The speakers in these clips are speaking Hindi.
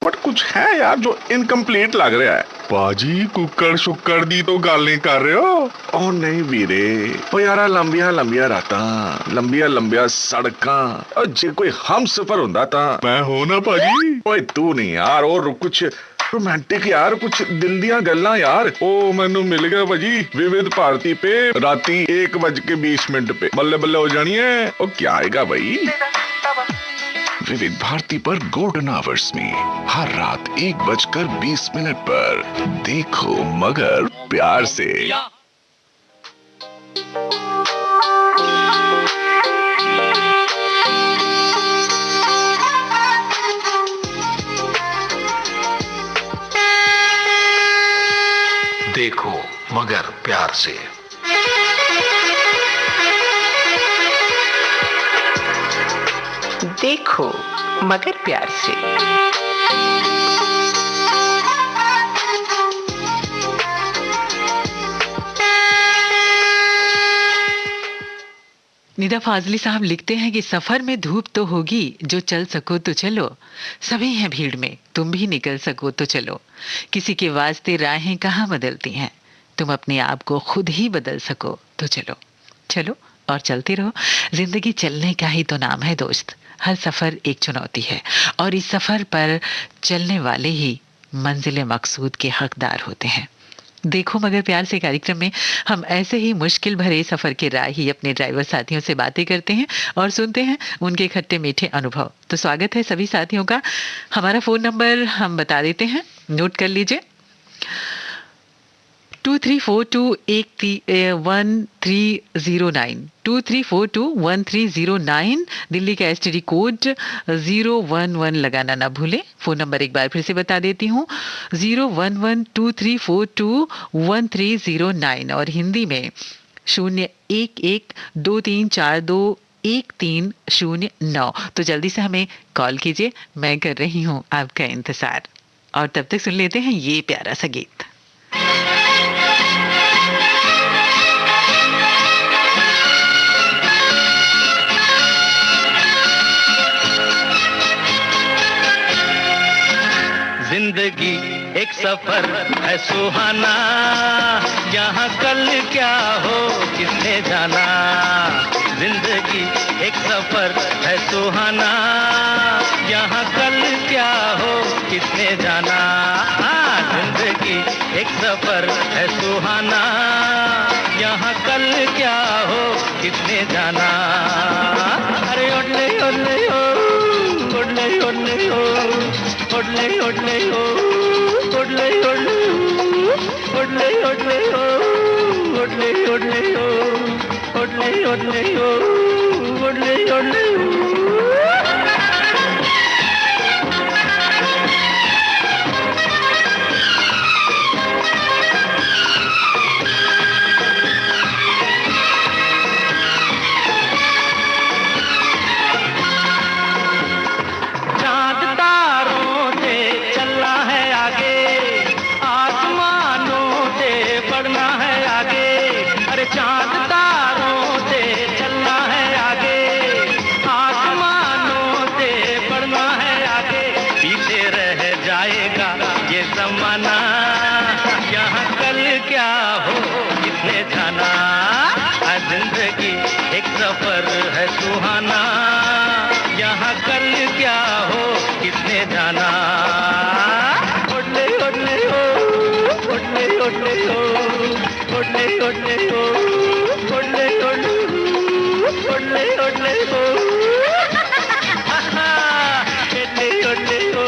बट कुछ है यार जो इनकम्प्लीट लग रहा है। भाजी कुक्कड़ शुक्कड़ दी तो गल नहीं कर रहे हो? ओ नहीं वीरे, ओ यार लंबिया लंबिया रातां, लंबिया लंबिया सड़कां, और जे कोई हम सफर हुंदा तां मैं हो ना भाजी। ओए तू नहीं यार, और कुछ रोमांटिक यार, कुछ दिल दियां गल्लां यार। ओ मैनू मिल गया भाजी, विविध भारती पे राती 1:20 पे बल्ले बल्ले हो जानी है। ओ क्या आएगा भाई? विविध भारती पर गोल्डन आवर्स में हर रात 1:20 पर देखो मगर प्यार से। देखो मगर प्यार से। देखो मगर प्यार से। निदा फाजली साहब लिखते हैं कि सफर में धूप तो होगी, जो चल सको तो चलो, सभी हैं भीड़ में, तुम भी निकल सको तो चलो, किसी के वास्ते राहें कहाँ बदलती हैं, तुम अपने आप को खुद ही बदल सको तो चलो। चलो और चलते रहो, जिंदगी चलने का ही तो नाम है दोस्त। हर सफर एक चुनौती है और इस सफर पर चलने वाले ही मंजिल मकसूद के हकदार होते हैं। देखो मगर प्यार से कार्यक्रम में हम ऐसे ही मुश्किल भरे सफर के राही अपने ड्राइवर साथियों से बातें करते हैं और सुनते हैं उनके खट्टे मीठे अनुभव। तो स्वागत है सभी साथियों का। हमारा फोन नंबर हम बता देते हैं, नोट कर लीजिए। 23421309 23421309। दिल्ली का एसटीडी कोड 011 लगाना ना भूलें। फोन नंबर एक बार फिर से बता देती हूँ, 01123421309 और हिंदी में 011234213009। तो जल्दी से हमें कॉल कीजिए, मैं कर रही हूँ आपका इंतजार। और तब तक सुन लेते हैं ये प्यारा सा गीत। जिंदगी एक सफर है सुहाना, यहाँ कल क्या हो किसने जाना। जिंदगी एक सफर है सुहाना, यहाँ कल क्या हो किसने जाना। जिंदगी एक सफर है सुहाना, यहाँ कल क्या हो किसने जाना। अरे ओडले ओडले हो, ओडले ओडले हो, ओडले ओडले हो, ओडले ओडले हो, ओडले ओडले हो, ओडले ओडले हो, ओडले ओडले हो, ओडले ओडले हो। जिंदगी एक सफर है सुहाना, यहाँ कल क्या हो किसने जाना। ओडले ओडले हो, ओडले ओडले हो, ओडले ओडले हो, ओडले ओडले हो, ओडले ओडले हो, ओडले ओडले हो।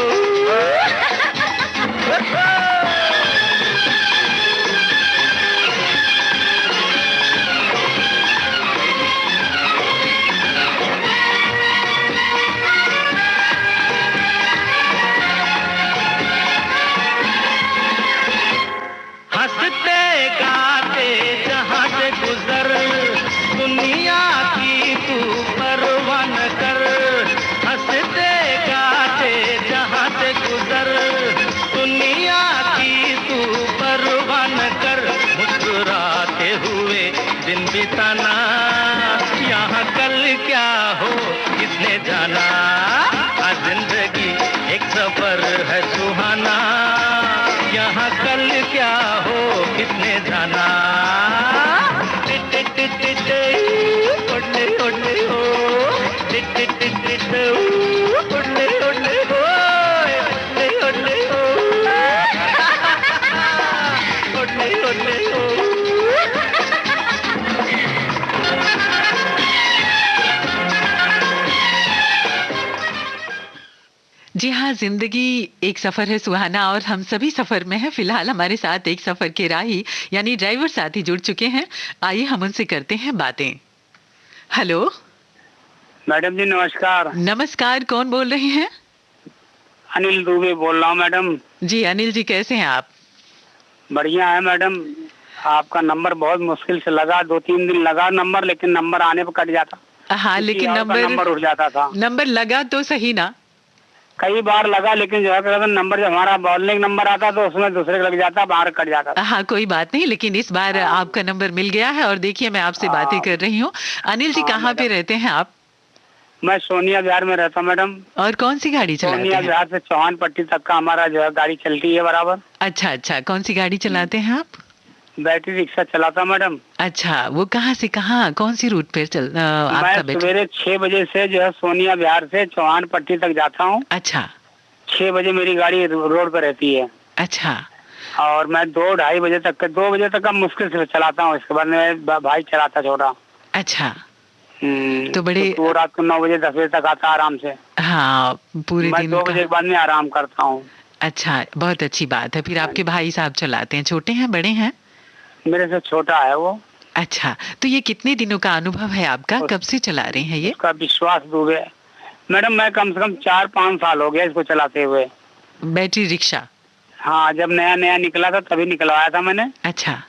सुहाना, यहाँ कल क्या हो किसने जाना। ओडले ओडले हो, ओडले ओडले हो, ओडले ओडले हो, ओडले ओडले हो। जी हाँ, जिंदगी एक सफर है सुहाना और हम सभी सफर में हैं। फिलहाल हमारे साथ एक सफर के राही यानी ड्राइवर साथी जुड़ चुके हैं। आइए हम उनसे करते हैं बातें। हेलो मैडम जी नमस्कार। नमस्कार, कौन बोल रहे हैं? अनिल दुबे बोल रहा हूँ मैडम। जी अनिल जी, कैसे हैं आप? बढ़िया है मैडम। आपका नंबर बहुत मुश्किल से लगा, 2-3 दिन लगा नंबर, लेकिन नंबर आने पर कट जाता। हाँ, लेकिन नंबर उठ जाता था। नंबर लगा तो सही ना? कई बार लगा, लेकिन जो है नंबर जब हमारा बोलने का नंबर आता तो उसमें दूसरे का लग जाता, बाहर कट जाता था। हाँ, कोई बात नहीं, लेकिन इस बार आपका नंबर मिल गया है और देखिए मैं आपसे बातें कर रही हूँ। अनिल जी, कहाँ पे रहते हैं आप? मैं सोनिया बिहार में रहता हूँ मैडम। और कौन सी गाड़ी चलाते सोनिया हैं? बिहार से चौहान पट्टी तक का हमारा जो है गाड़ी चलती है बराबर। अच्छा अच्छा, कौन सी गाड़ी चलाते हैं आप? बैटरी रिक्शा चलाता मैडम। अच्छा, वो कहाँ से कहाँ, कौन सी रूट पे आपका मैं बैटरी? सवेरे 6 बजे से जो है सोनिया बिहार से चौहान पट्टी तक जाता हूँ। अच्छा 6 बजे मेरी गाड़ी रोड पर रहती है। अच्छा और मैं 2-2:30 बजे तक 2 बजे तक का मुश्किल से चलाता हूँ। इसके बाद में भाई चलाता छोटा। अच्छा, तो बड़े वो रात को 9 बजे 10 बजे तक आता आराम से। हाँ, पूरे मैं दिन 2 बजे के बाद में आराम करता हूँ। अच्छा, बहुत अच्छी बात है। फिर आपके भाई साहब चलाते हैं, छोटे हैं बड़े हैं? मेरे से छोटा है वो। अच्छा, तो ये कितने दिनों का अनुभव है आपका? कब से चला रहे हैं ये? उसका विश्वास दुबे मैडम। मैं कम से कम 4-5 साल हो गया इसको चलाते हुए। Battery rickshaw? हाँ, जब नया नया निकला था तभी निकलवाया था मैंने। अच्छा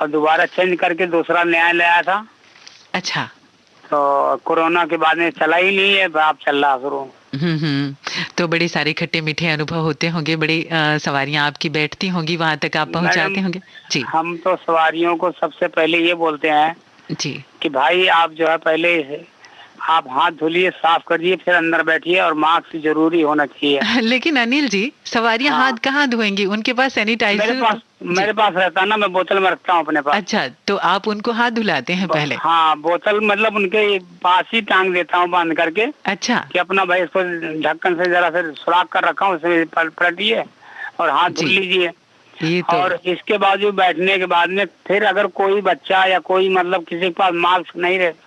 और दोबारा चेंज करके दूसरा नया ले आया था। अच्छा। तो कोरोना के बाद में चला ही नहीं है, अब चल रहा शुरू। तो बड़े सारे खट्टे मीठे अनुभव होते होंगे, बड़ी सवारियां आपकी बैठती होंगी, वहां तक आप पहुंचाते होंगे? जी। हम तो सवारियों को सबसे पहले ये बोलते हैं जी कि भाई आप जो है पहले आप हाथ धुलिए, साफ करिए, फिर अंदर बैठिए और मास्क जरूरी होना चाहिए। लेकिन अनिल जी, सवारियां हाथ कहाँ धोएंगी? उनके पास सैनिटाइजर मेरे पास रहता ना, मैं बोतल में रखता हूँ अपने पास। अच्छा, तो आप उनको हाथ धुलाते हैं पहले? हाँ, बोतल मतलब उनके पास ही टांग देता हूँ बांध करके। अच्छा, कि अपना भाई इसको ढक्कन से जरा से सुराख कर रखा हूँ, उसमें पलटिए और हाथ धुल लीजिए। ये तो और इसके बाद बैठने के बाद में फिर अगर कोई बच्चा या कोई मतलब किसी के पास मास्क नहीं रहता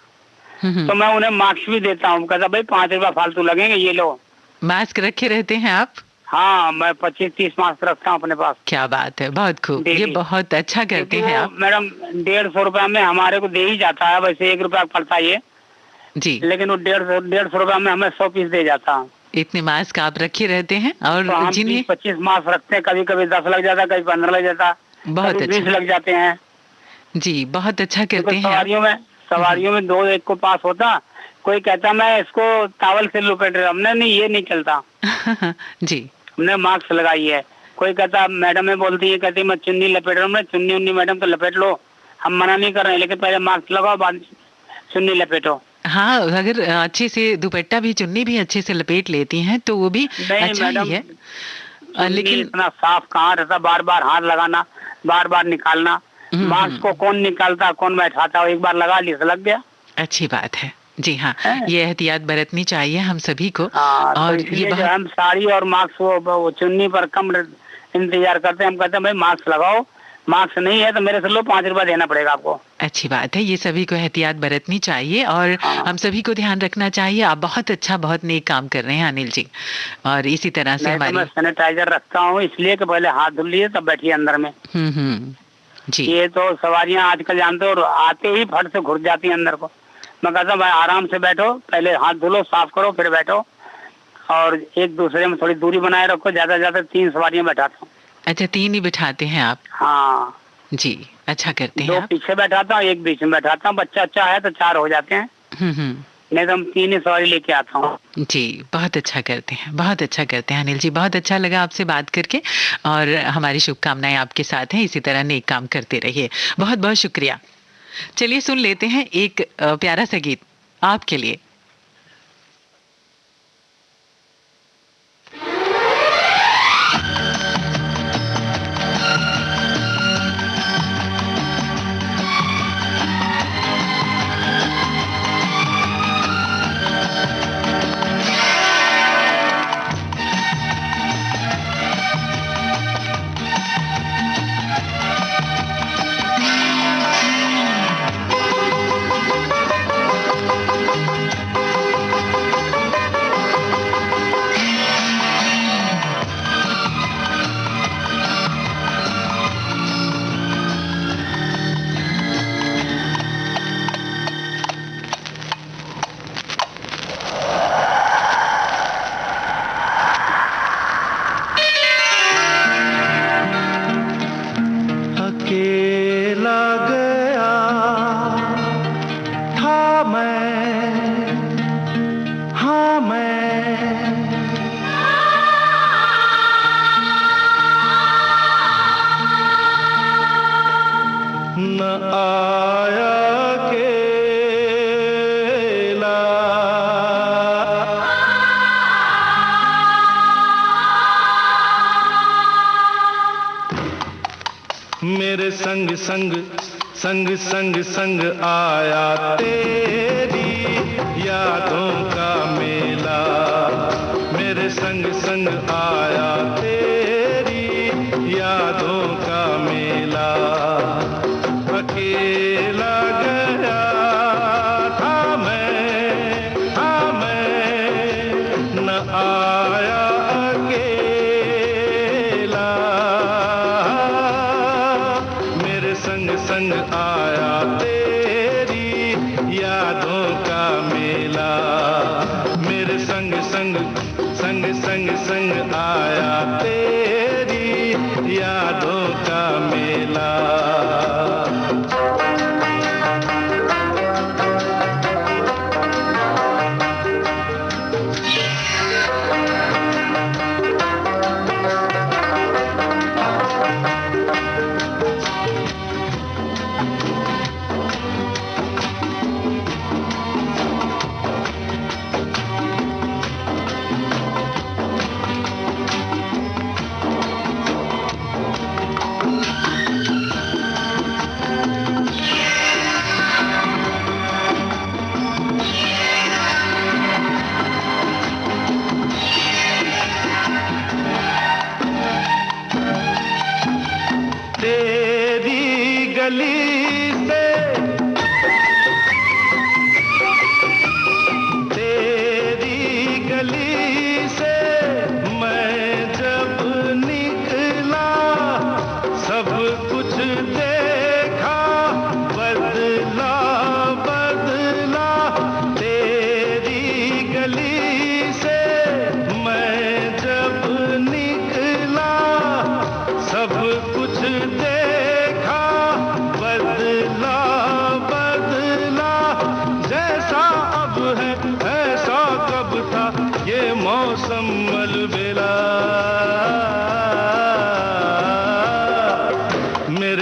तो मैं उन्हें मास्क भी देता हूँ। कहता भाई 5 रुपया फालतू लगेंगे, ये लो। मास्क रखे रहते हैं आप? हाँ, मैं 25-30 मास्क रखता हूँ अपने पास। क्या बात है, बहुत खूब, ये बहुत अच्छा करते हैं आप। मैडम 150 रुपया में हमारे को दे ही जाता है, वैसे 1 रुपया पड़ता है ये जी, लेकिन वो 150 रुपया में हमें 100 पीस दे जाता है। इतने मास्क आप रखे रहते हैं? और तो हम जिन्हें 25 मास्क रखते हैं, कभी कभी 10 लग जाता है, कभी 15 लग जाता है, बहुत कभी 20 अच्छा लग जाते हैं। जी, बहुत अच्छा करते हैं आप। सवारियों में 2 एक को पास होता, कोई कहता मैं इसको टावल से लपेट रहा, हमने नहीं, ये नहीं चलता। जी, हमने मास्क लगाई है। कोई कहता मैडम में बोलती है, कहती मैं चुन्नी लपेट रहा हूँ। चुन्नी उन्नी मैडम तो लपेट लो, हम मना नहीं कर रहे हैं, लेकिन पहले मास्क लगाओ बाद चुन्नी लपेटो। हाँ, अगर अच्छे से दुपट्टा भी, चुन्नी भी अच्छे से लपेट लेती हैं तो वो भी अच्छा ही है। लेकिन इतना साफ कहाँ रहता, बार बार हाथ लगाना, बार बार निकालना। मास्क को कौन निकालता, कौन बैठाता, एक बार लगा लिया लग गया। अच्छी बात है। जी हाँ, ये एहतियात बरतनी चाहिए हम सभी को। और तो ये हम साड़ी और मास्क वो चुन्नी पर कम इंतजार करते हैं। हम कहते हैं भाई मास्क लगाओ, मास्क नहीं है तो मेरे से लो, 5 रुपया देना पड़ेगा आपको। अच्छी बात है, ये सभी को एहतियात बरतनी चाहिए और हम सभी को ध्यान रखना चाहिए। आप बहुत अच्छा, बहुत नेक काम कर रहे हैं अनिल जी। और इसी तरह से मैं सैनिटाइजर रखता हूँ इसलिए कि पहले हाथ धुल लिए तब बैठिए अंदर में। जी। ये तो सवारियां आजकल जानते हो, आते ही फट से घुस जाती है अंदर को। मैं कहता हूँ भाई आराम से बैठो, पहले हाथ धुलो, साफ करो, फिर बैठो और एक दूसरे में थोड़ी दूरी बनाए रखो। ज्यादा 3 सवारियां बैठाता हूँ। अच्छा, 3 ही बिठाते हैं आप? हाँ जी, अच्छा करते हैं। 2 पीछे बैठाता हूँ, 1 बीच में बैठाता हूँ। बच्चा अच्छा है तो 4 हो जाते हैं, नहीं तो हम 3 ही सवारी लेके आता हूँ। जी, बहुत अच्छा करते हैं, बहुत अच्छा करते हैं अनिल जी। बहुत अच्छा लगा आपसे बात करके और हमारी शुभकामनाएं आपके साथ हैं। इसी तरह नेक काम करते रहिए। बहुत बहुत शुक्रिया। चलिए सुन लेते हैं एक प्यारा सा गीत आपके लिए। मेरे संग संग संग संग संग आया तेरी यादों का मेला, मेरे संग संग आया तेरी यादों का मेला। अकेला गया था मैं न आया अकेला, मेरे संग संग आया तेरी यादों का मेला, मेरे संग संग संग संग संग आया तेरी यादों का मेला।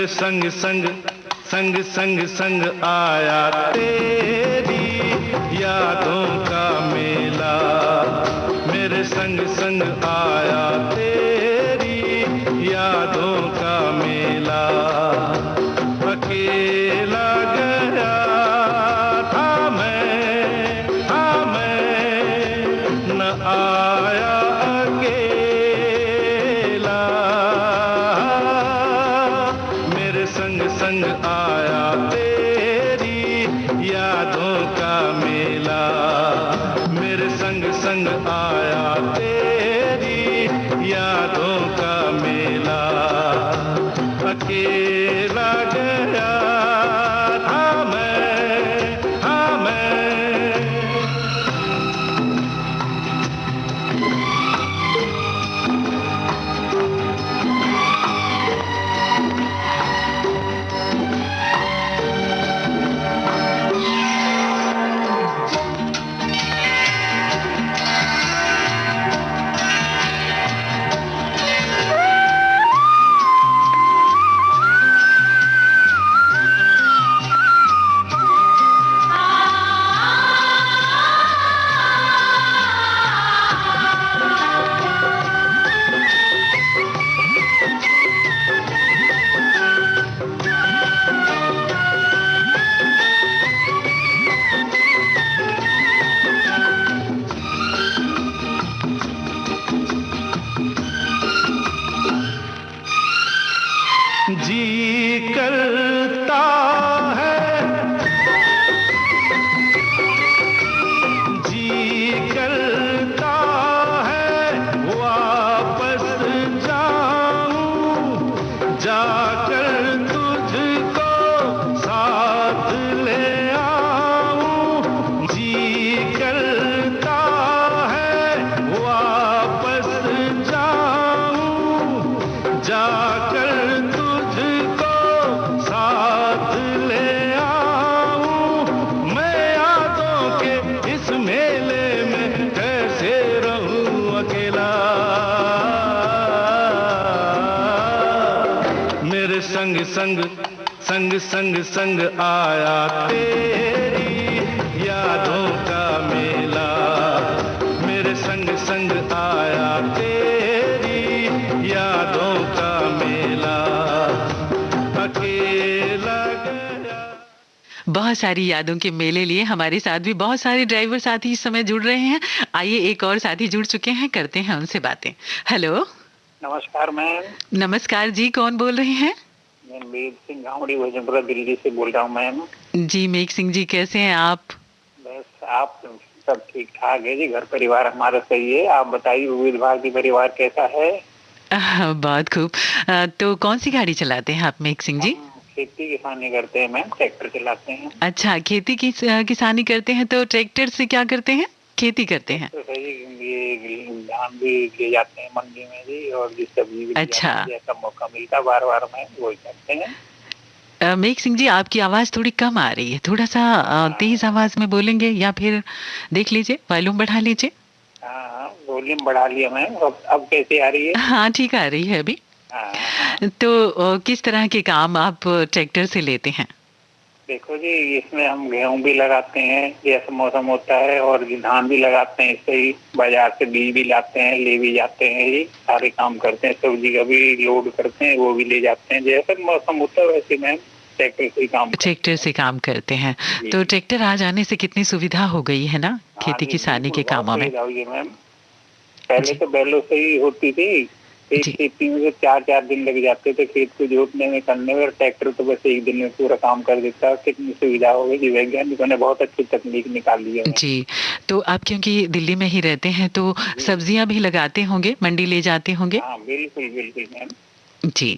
संग संग संग संग संग आया तेरी यादों का मेला, मेरे संग संग आया तेरी यादों का मेला। अकेला गया था मैं न आया अकेला, मेरे संग संग आया तेरी यादों का मेला, मेरे संग संग आया तेरी यादों का मेला। अकेला गया था मैं जी करता है, जी करता है वापस जाऊं, जाकर तुझको साथ ले आऊं। जी करता है वापस जाऊं, जाकर साथ ले आऊं। मैं यादों के इस मेले में कैसे रहूं अकेला, मेरे संग संग संग संग संग आया तेरी यादों का मेला, मेरे संग संग आया तेरी यादों का मेला। बहुत सारी यादों के मेले लिए हमारे साथ भी बहुत सारे ड्राइवर साथी इस समय जुड़ रहे हैं। आइए एक और साथी जुड़ चुके हैं, करते हैं उनसे बातें। हेलो, नमस्कार मैम। नमस्कार जी, कौन बोल रहे हैं? मैं मेघ सिंह गावड़ी भोजनपुरा दिल्ली से बोल रहा हूँ मैम। जी मेघ सिंह जी, कैसे हैं आप? बस आप सब ठीक ठाक है जी, घर परिवार हमारा सही है। आप बताइए विविध भारती परिवार कैसा है? बहुत खूब। तो कौन सी गाड़ी चलाते हैं आप मेघ सिंह जी? खेती किसानी करते हैं मैम, ट्रैक्टर चलाते हैं। अच्छा, खेती की किसानी करते हैं, तो ट्रैक्टर से क्या करते हैं? खेती करते हैं। तो सही, ये धान भी ले जाते हैं मंडी में जी, और जिस सब्जी भी अच्छा, जैसा मौका मिलता बार बार में वही करते हैं। मेघ सिंह जी, आपकी आवाज थोड़ी कम आ रही है, थोड़ा सा तेज आवाज में बोलेंगे या फिर देख लीजिए, वॉल्यूम बढ़ा लीजिए। हाँ, वॉल्यूम बढ़ा लिया मैम। अब कैसे आ रही है? हाँ, ठीक आ रही है अभी। तो किस तरह के काम आप ट्रैक्टर से लेते हैं? देखो जी, इसमें हम गेहूं भी लगाते हैं जैसा मौसम होता है, और धान भी लगाते हैं। इससे ही बाजार से बीज भी लाते हैं, ले भी जाते हैं, ये सारे काम करते हैं। सब्जी का भी लोड करते हैं, वो भी ले जाते हैं। जैसा मौसम होता है वैसे मैम ट्रैक्टर से काम करते हैं। तो ट्रैक्टर आ जाने से कितनी सुविधा हो गई है ना खेती किसानी के कामों में। मैम पहले तो बैलों से ही होती थी, खेती में 4-4 दिन लग जाते थे खेत को जोतने में, करने में। ट्रैक्टर तो बस एक दिन में पूरा काम कर देता है। कितनी सुविधा हो गई, वैज्ञानिकों ने बहुत अच्छी तकनीक निकाली है जी। तो आप क्योंकि दिल्ली में ही रहते हैं, तो सब्जियां भी लगाते होंगे, मंडी ले जाते होंगे? हाँ, बिल्कुल बिल्कुल मैम जी।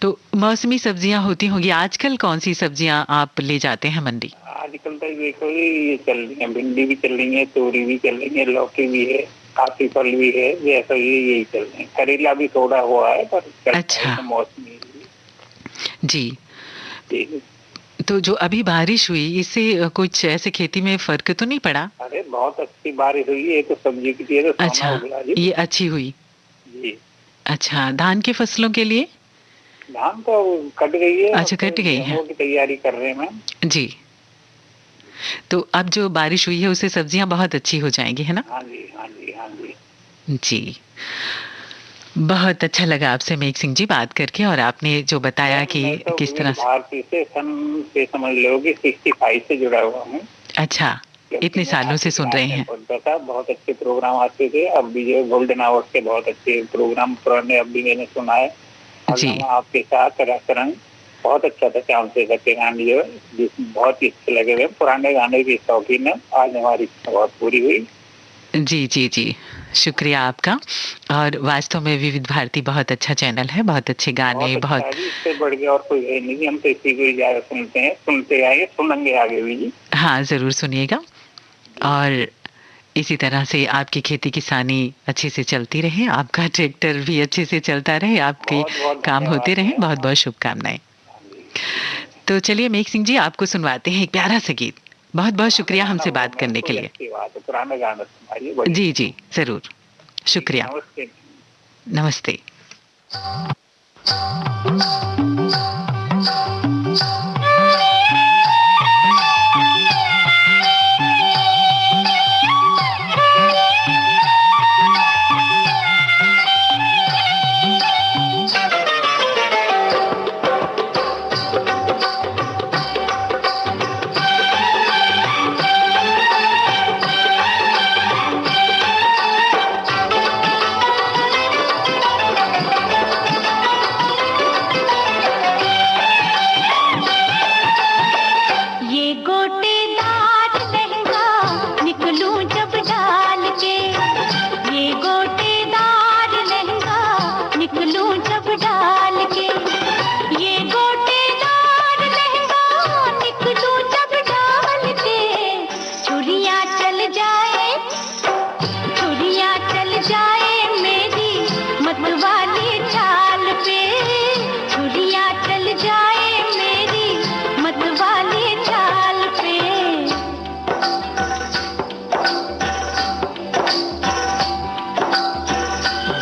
तो मौसमी सब्जियां होती होंगी। आजकल कौन सी सब्जियां आप ले जाते हैं मंडी? आजकल तो देखो ये चल रही है, भिंडी भी चल रही है, तोरी भी चल रही है, लौकी भी है, काफी फल भी है, जैसा यही चल रहे हैं। करेला भी थोड़ा हुआ है पर अच्छा, मौसमी जी। तो जो अभी बारिश हुई, इससे कुछ ऐसे खेती में फर्क तो नहीं पड़ा? अरे बहुत अच्छी बारिश हुई है, तो सब्जी के लिए तो अच्छा, ये अच्छी हुई जी। अच्छा, धान की फसलों के लिए? धान तो कट गई है। अच्छा, कट गई है, की तैयारी कर रहे हैं मैम जी। तो अब जो बारिश हुई है उससे सब्जियां बहुत अच्छी हो जाएंगी, है ना? हाँ जी, हाँ जी, हाँ जी जी। बहुत अच्छा लगा आपसे मेघ सिंह जी बात करके, और आपने जो बताया कि तो किस तरह से। भारतीय से सन से समझ लो कि 65 से जुड़ा हुआ हूँ। अच्छा, इतने सालों से सुन रहे हैं। बहुत अच्छे प्रोग्राम आते थे। अब भी जो गोल्डन आवर्स के बहुत अच्छे प्रोग्राम पुराने अब भी मैंने सुना है जी। आपके साथ रंग बहुत अच्छा था। श्याम शेखर के गाने जो बहुत ही अच्छे लगे हुए। पुराने गाने की शौकीन है। आज हमारी बहुत पूरी हुई। जी जी जी, शुक्रिया आपका। और वास्तव में विविध भारती बहुत अच्छा चैनल है, बहुत अच्छे गाने, बहुत इससे बढ़ के और कोई है नहीं। हम तो इसी को ज्यादा सुनते हैं, सुनते आएंगे, सुनेंगे आगे भी जी। हाँ, जरूर सुनिएगा। और इसी तरह से आपकी खेती किसानी अच्छे से चलती रहे, आपका ट्रैक्टर भी अच्छे से चलता रहे, आपके काम होते रहे। बहुत बहुत शुभकामनाएं। तो चलिए मेघ सिंह जी, आपको सुनवाते हैं एक प्यारा सा गीत। बहुत बहुत शुक्रिया हमसे बात करने के लिए। पुराने गाना सुनाइए। जी जी, जरूर, शुक्रिया। नमस्ते।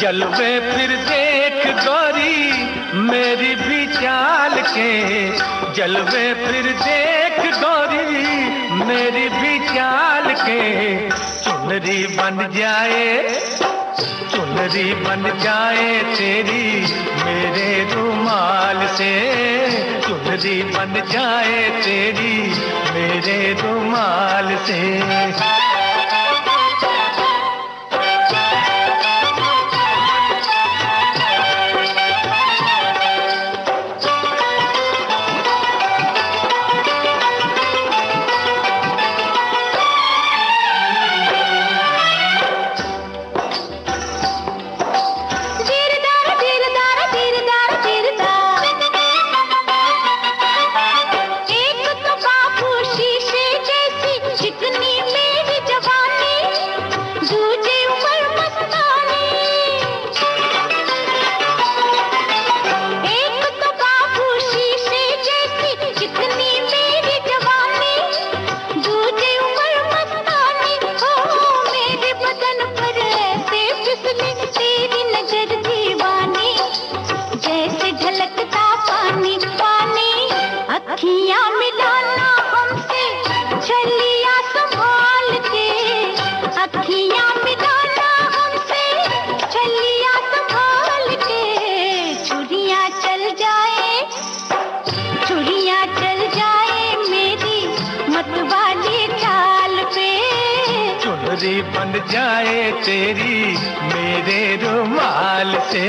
जलवे फिर देख गोरी मेरी भी चाल के, जलवे फिर देख गोरी मेरी भी चाल के। चुनरी बन जाए, चुनरी बन जाए तेरी मेरे रुमाल से, चुनरी चुनरी बन जाए तेरी मेरे रुमाल से। बन जाए तेरी मेरे रुमाल से।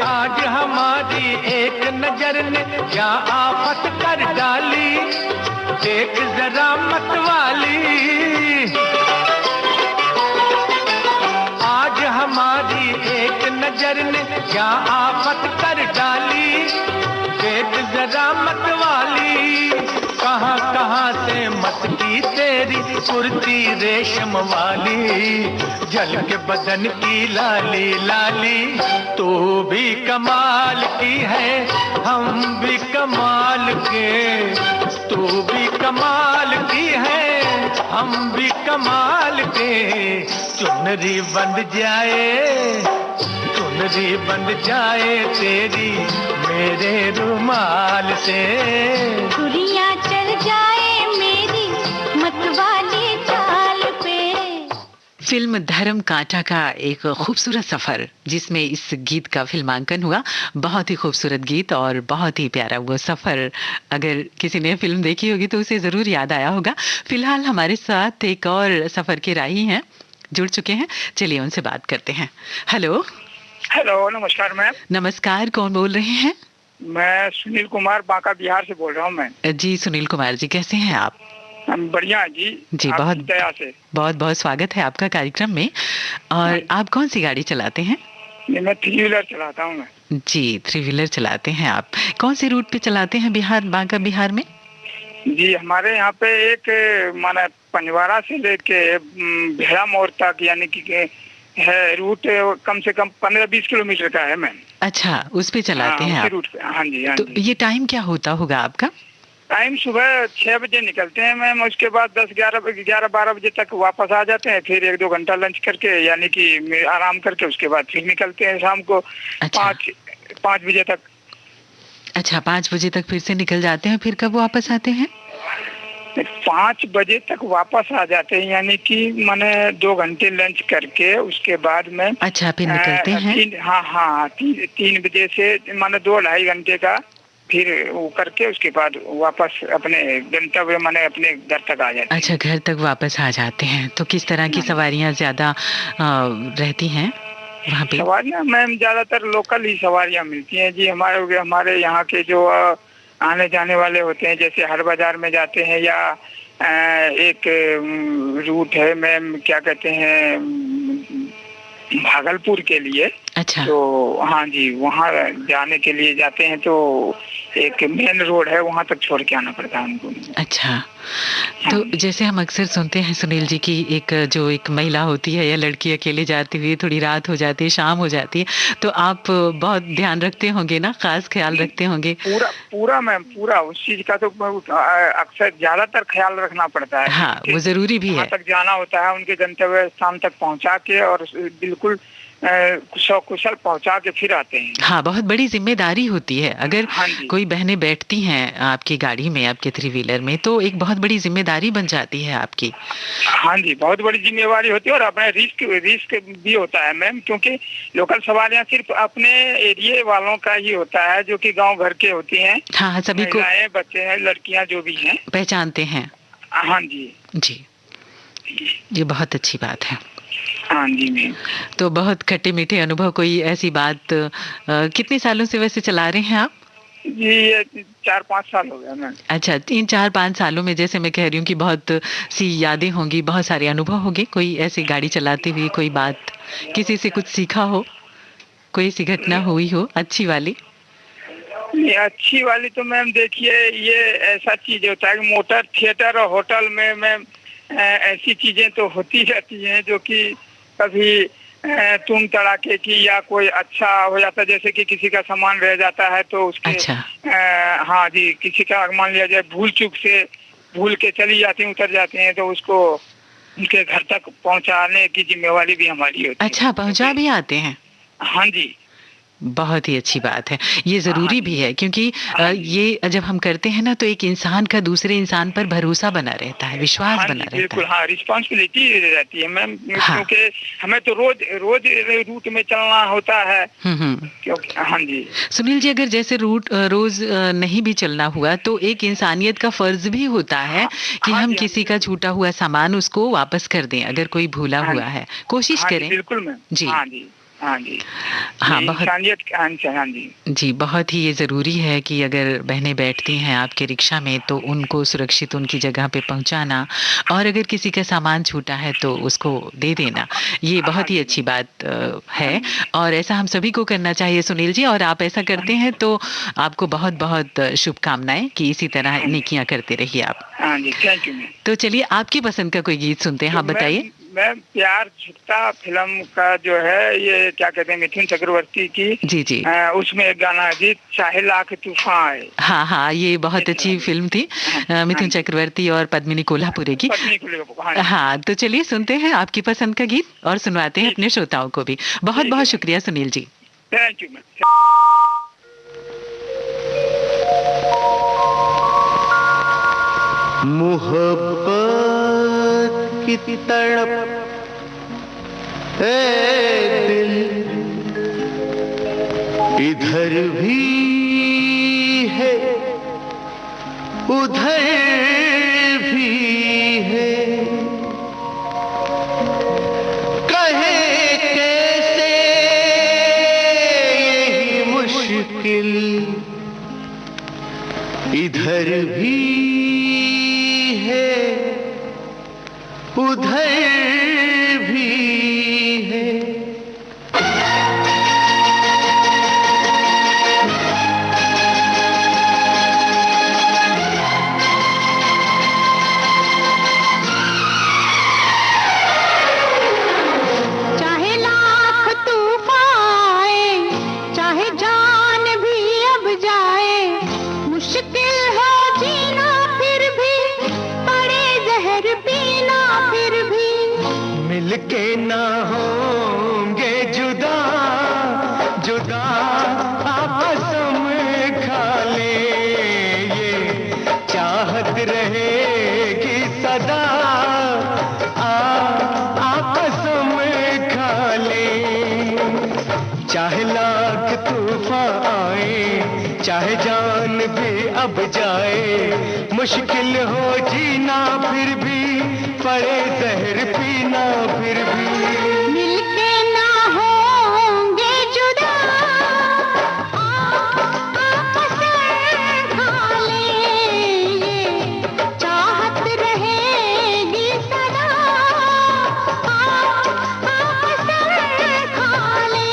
आज हमारी एक नजर ने क्या आफत कर डाली, देख जरा मत वाली। आज हमारी एक नजर ने क्या आफत कर डाली, देख जरा मत वाली। कहाँ कहाँ से मस्ती तेरी कुर्ती रेशम वाली, जल के बदन की लाली लाली। तू भी कमाल की है हम भी कमाल के, तू भी कमाल की है हम भी कमाल के। चुनरी बन जाए, चुनरी बन जाए तेरी मेरे रुमाल से। चुरिया चल जाए मेरी मतवाली चाल पे। फिल्म धर्म कांटा का एक खूबसूरत सफर जिसमें इस गीत का फिल्मांकन हुआ। बहुत ही खूबसूरत गीत और बहुत ही प्यारा वो सफर। अगर किसी ने फिल्म देखी होगी तो उसे जरूर याद आया होगा। फिलहाल हमारे साथ एक और सफर के राही हैं, जुड़ चुके हैं, चलिए उनसे बात करते हैं। हेलो। हेलो, नमस्कार मैम। नमस्कार, कौन बोल रहे हैं? मैं सुनील कुमार बांका बिहार से बोल रहा हूँ। मैं जी सुनील कुमार जी, कैसे हैं आप? बढ़िया जी। जी बहुत दया से बहुत बहुत स्वागत है आपका कार्यक्रम में। और आप कौन सी गाड़ी चलाते हैं? मैं 3 व्हीलर चलाता हूँ। मैं जी 3 व्हीलर चलाते हैं आप। कौन से रूट पे चलाते हैं बिहार, बांका बिहार में? जी हमारे यहाँ पे एक माना पंजवारा से लेके भेड़ा मोड़ तक, यानी कि है रूट कम से कम 15-20 किलोमीटर का है मैम। अच्छा, उस पे चलाते हैं आप? रूट पे। हाँ जी, हाँ तो जी। ये टाइम क्या होता होगा आपका? टाइम सुबह 6 बजे निकलते हैं मैम, उसके बाद 10-11-12 बजे तक वापस आ जाते हैं। फिर 1-2 घंटा लंच करके यानी कि आराम करके उसके बाद फिर निकलते हैं शाम को। अच्छा। 5 बजे तक। अच्छा, 5 बजे तक फिर से निकल जाते हैं, फिर कब वापस आते हैं? 5 बजे तक वापस आ जाते हैं, यानी कि मैंने 2 घंटे लंच करके उसके बाद में। अच्छा, फिर निकलते हैं? हाँ, 3 बजे से माने 2-2.5 घंटे का फिर वो करके उसके बाद वापस अपने गंतव्य माने अपने घर तक आ जाते हैं। अच्छा, घर तक वापस आ जाते हैं। तो किस तरह की सवारियाँ ज्यादा रहती हैं वहाँ पे? सवारियाँ मैम ज्यादातर लोकल ही सवारियाँ मिलती हैं जी। हमारे यहाँ के जो आने जाने वाले होते हैं, जैसे हर बाजार में जाते हैं, या एक रूट है मैम, क्या कहते हैं, भागलपुर के लिए। अच्छा। तो हाँ जी, वहाँ जाने के लिए जाते हैं तो एक मेन रोड है, वहाँ तक छोड़ के आना पड़ता है उनको। अच्छा, तो जैसे हम अक्सर सुनते हैं सुनील जी की एक महिला होती है या लड़की अकेले जाती हुई थोड़ी रात हो जाती है, शाम हो जाती है, तो आप बहुत ध्यान रखते होंगे ना, खास ख्याल रखते होंगे? पूरा मैम, पूरा उस चीज का तो अक्सर ज्यादातर ख्याल रखना पड़ता है। हाँ, वो जरूरी भी है। तक जाना होता है, उनके गंतव्य स्थान तक पहुँचा के और बिल्कुल सकुशल पहुंचा के फिर आते हैं। हाँ, बहुत बड़ी जिम्मेदारी होती है। अगर हाँ जी। कोई बहनें बैठती हैं आपकी गाड़ी में, आपके थ्री व्हीलर में, तो एक बहुत बड़ी जिम्मेदारी बन जाती है आपकी। हाँ जी, बहुत बड़ी जिम्मेवारी होती है और अपना रिस्क भी होता है मैम, क्योंकि लोकल सवारियां सिर्फ अपने एरिया वालों का ही होता है, जो कि गांव घर के होती हैं। हाँ, सभी को बच्चे हैं, लड़कियां जो भी हैं पहचानते हैं। हाँ जी जी, ये बहुत अच्छी बात है। हाँ जी मैम। तो बहुत खट्टे मीठे अनुभव, कोई ऐसी बात कितने सालों से वैसे चला रहे हैं आप? जी, ये 4-5 साल हो गया मैम। अच्छा, 3-4-5 सालों में जैसे मैं कह रही हूँ कि बहुत सी यादें होंगी, बहुत सारे अनुभव होंगे। कोई ऐसी गाड़ी चलाते हुए कोई बात, किसी से कुछ सीखा हो, कोई ऐसी घटना हुई हो अच्छी वाली? ये अच्छी वाली तो मैम देखिए, ये ऐसा चीज होता है कि मोटर थिएटर और होटल में मैम ऐसी चीजें तो होती रहती हैं जो कि कभी तुम तड़ाके की या कोई अच्छा हो जाता है, जैसे कि किसी का सामान रह जाता है तो उसके अच्छा। हाँ जी, किसी का मान लिया जाए भूल चूक से भूल के चली जाती हैं, उतर जाते हैं, तो उसको उनके घर तक पहुंचाने की जिम्मेवारी भी हमारी होती है। अच्छा, पहुंचा भी आते हैं? हाँ जी, बहुत ही अच्छी बात है। ये जरूरी भी है, क्योंकि ये जब हम करते हैं ना, तो एक इंसान का दूसरे इंसान पर भरोसा बना रहता है, विश्वास बना रहता है। बिल्कुल, हाँ, रिस्पॉन्सिबिलिटी रहती है मैम, क्योंकि हमें तो रोज रूट में चलना होता है। क्योंकि हाँ जी। सुनील जी, अगर जैसे रोज नहीं भी चलना हुआ, तो एक इंसानियत का फर्ज भी होता है कि हम किसी का छूटा हुआ सामान उसको वापस कर दें, अगर कोई भूला हुआ है, कोशिश करें। बिल्कुल मैम जी। हाँ जी, हाँ जी, हाँ, बहुत हाँ जी जी, बहुत ही ये ज़रूरी है कि अगर बहनें बैठती हैं आपके रिक्शा में, तो उनको सुरक्षित उनकी जगह पे पहुंचाना, और अगर किसी का सामान छूटा है तो उसको दे देना, ये बहुत ही अच्छी बात है, और ऐसा हम सभी को करना चाहिए सुनील जी। और आप ऐसा करते हैं तो आपको बहुत बहुत शुभकामनाएं कि इसी तरह नेकियां करते रहिए आप। हाँ जी, थैंक यू मैम। तो चलिए, आपकी पसंद का कोई गीत सुनते हैं। आप बताइए। मैम, प्यार झुकता फिल्म का जो है, ये क्या कहते हैं, मिथुन चक्रवर्ती की। जी जी। उसमें एक गाना है जी, चाहे लाख तूफान आए। हाँ हाँ, ये बहुत अच्छी फिल्म थी, मिथुन चक्रवर्ती और पद्मिनी कोल्हापुरे की। हाँ, तो चलिए सुनते हैं आपकी पसंद का गीत और सुनवाते हैं अपने श्रोताओं को भी। बहुत बहुत शुक्रिया Sunil ji. Thank you ma'am. मोहब्बत की तड़प है दिल, इधर भी है उधर भी है, कहे कैसे यही मुश्किल, इधर भी उधर भी है। चाहे लाख तूफान आए, चाहे जान भी अब जाए, मुश्किल हो जीना फिर भी, पड़े जहर पीना फिर भी, मिलके ना होंगे जुदा, जुदा आपस में खा ले, ये चाहत रहेगी सदा, आपस में खा ले। चाहे लाख तूफान आए, चाहे जान भी अब जाए, मुश्किल हो जीना फिर भी, पड़े जहर पीना फिर भी, मिलके ना होंगे जुदा, आपस में खा ले, ये चाहत रहेगी सदा, आपस में खा ले।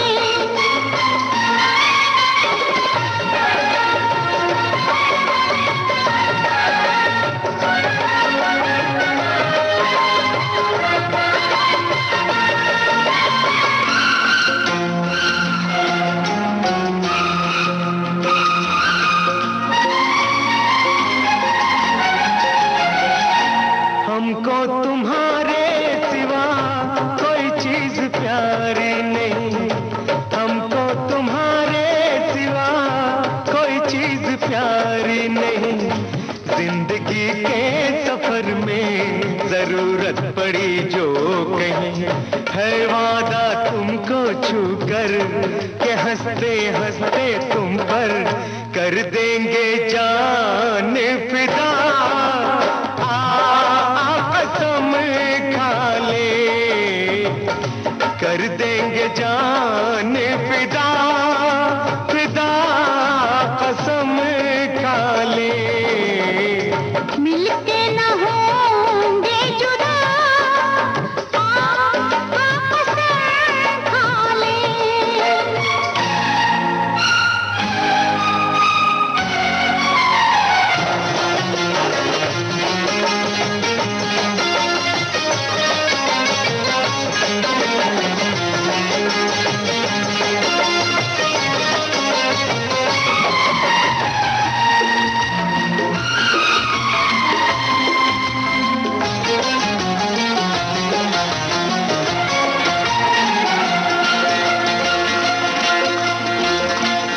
हमको तुम्हारे सिवा कोई चीज प्यारी नहीं, के सफर में जरूरत पड़ी जो कहीं है वादा तुमको छूकर के हंसते हंसते तुम पर कर देंगे जान फिदा। कसम खा ले कर देंगे जान फिदा फिदा कसम खा ले। मिलके न होंगे जुदा कसम खा ले।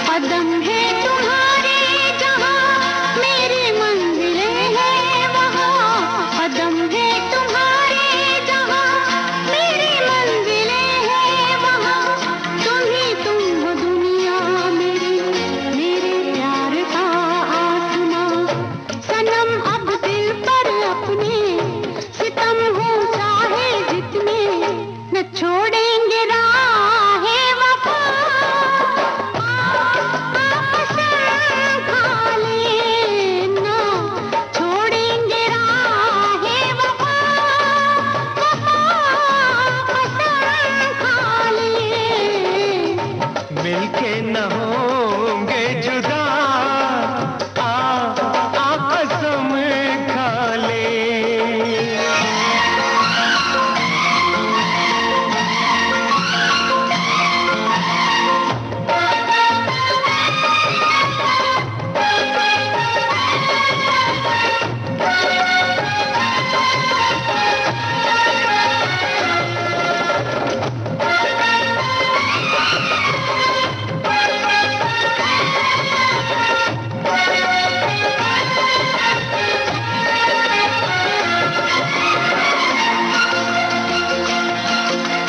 कदम है तुम्हारे जहाँ मेरी मंजिलें हैं वहाँ। कदम है तुम्हारे जहाँ मेरी मंजिलें हैं वहाँ। तुम हो दुनिया मेरी मेरे प्यार का आसमां। सनम अब दिल पर अपने सितम हो चाहे जितने न छोड़ेंगे राहे वफा। कसम खा लेना छोड़ेंगे राहे वफा। कसम खा ले। मिलके न होंगे जुदा कसम खा ले।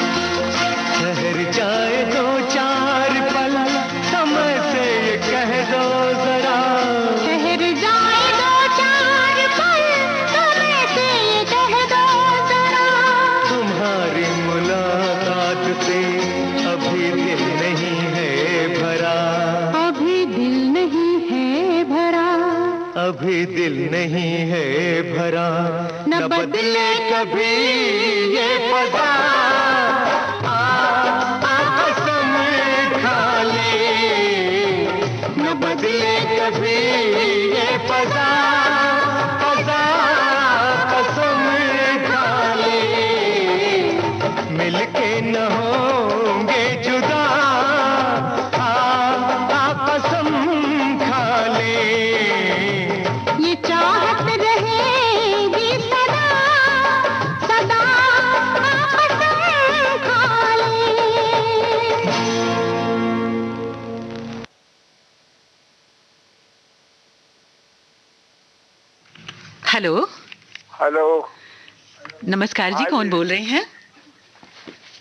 ठहर जाए दो चार पल समय से ये कह दो जरा। ठहर जाए दो चार पल समय से ये कह दो जरा। तुम्हारी मुलाकात से अभी दिल नहीं है भरा। अभी दिल नहीं है भरा। अभी दिल नहीं है भरा। न बदले कभी ये फजा कसम खा ले। न बदले कभी ये फजा कसम खा ले। मिलके न होंगे जुदा कसम खा ले। ये चाहत रहेगी सदा सदा कसम खा ले। हेलो, हेलो, नमस्कार जी, हाँ कौन जी। बोल रहे हैं?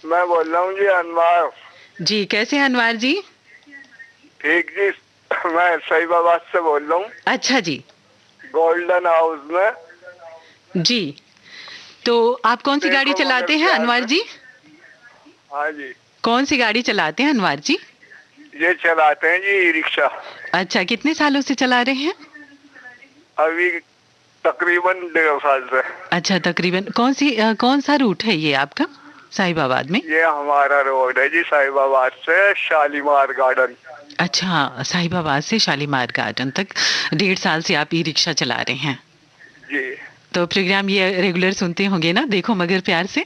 मैं बोल रहा हूँ जी अनवर। जी, कैसे हैं अनवर जी? ठीक जी, मैं सईबाबाद से बोल रहा हूँ, अच्छा जी, गोल्डन हाउस में। जी। तो आप कौन सी गाड़ी देखो, चलाते मगर हैं प्यार अनवर में- जी? हाँ जी, कौन सी गाड़ी चलाते हैं अनवर जी? ये चलाते हैं जी ई रिक्शा। अच्छा, कितने सालों से चला रहे हैं? अभी तकरीबन 1.5 साल से। अच्छा, तकरीबन कौन सा रूट है ये आपका साहिबाबाद में? ये हमारा रोड है जी, साहिबाबाद से शालीमार गार्डन। अच्छा, साहिबाबाद से शालीमार गार्डन तक 1.5 साल से आप ई रिक्शा चला रहे हैं। जी तो प्रोग्राम ये रेगुलर सुनते होंगे ना, देखो मगर प्यार से?